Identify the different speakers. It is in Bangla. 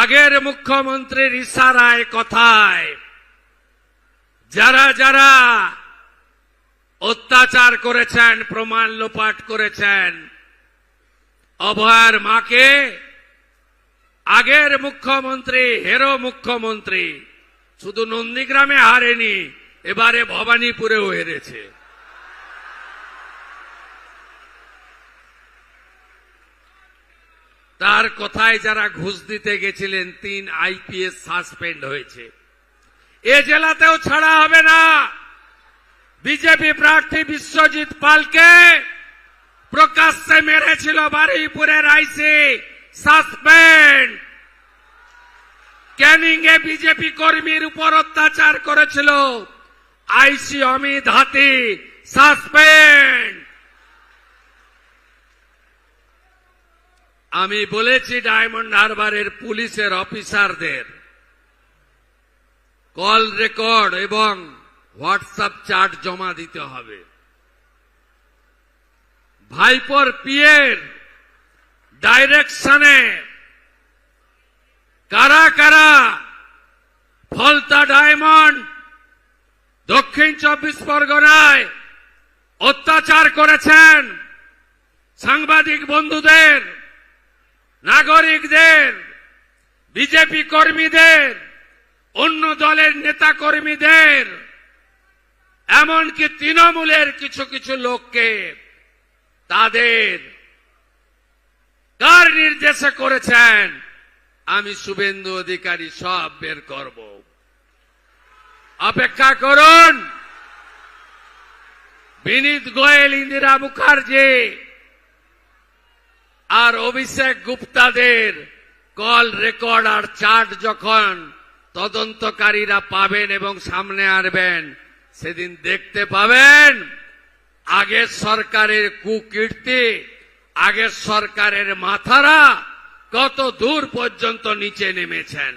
Speaker 1: আগের মুখ্যমন্ত্রীর ইশারায় কথায় যারা যারা অত্যাচার করেছেন, প্রমাণ লোপাট করেছেন, অভয়ার মাকে আগের মুখ্যমন্ত্রী, হেরো মুখ্যমন্ত্রী শুধু নন্দীগ্রামে হারেনি, এবারে ভবানীপুরেও হেরেছে। তার কথায় যারা ঘুষ দিতে গেছিলেন 3 আইপিএস সাসপেন্ড হয়েছে। এ জেলাতেও ছাড়া হবে না। বিজেপি প্রার্থী বিশ্বজিৎ পালকে প্রকাশ্যে মেরেছিল বারুইপুরের আইসি, সাসপেন্ড। ক্যানিং এ বিজেপি কর্মীর উপর অত্যাচার করেছিল আইসি অমিত হাতি, সাসপেন্ড। আমি বলেছি ডায়মন্ড হারবারের পুলিশের অফিসারদের কল রেকর্ড এবং হোয়াটসঅ্যাপ চ্যাট জমা দিতে হবে। ভাইপোর পিএর ডাইরেকশনে কারা কারা ফলতা ডায়মন্ড, দক্ষিণ 24 পরগনায় অত্যাচার করেছেন সাংবাদিক বন্ধুদের, নাগরিকদের, বিজেপি কর্মীদের, অন্য দলের নেতা কর্মীদের, এমনকি তৃণমূলের কিছু কিছু লোককে তাদের কার নির্দেশে করেছেন আমি শুভেন্দু অধিকারী সব বের করব। অপেক্ষা করুন। বিনীত গোয়েল, ইন্দিরা মুখার্জি আর অভিষেক গুপ্তাদের কল রেকর্ড আর চার্ট যখন তদন্তকারীরা পাবেন এবং সামনে আনবেন, সেদিন দেখতে পাবেন আগের সরকারের কুকীর্তি, আগের সরকারের মাথারা কত দূর পর্যন্ত নিচে নেমেছেন।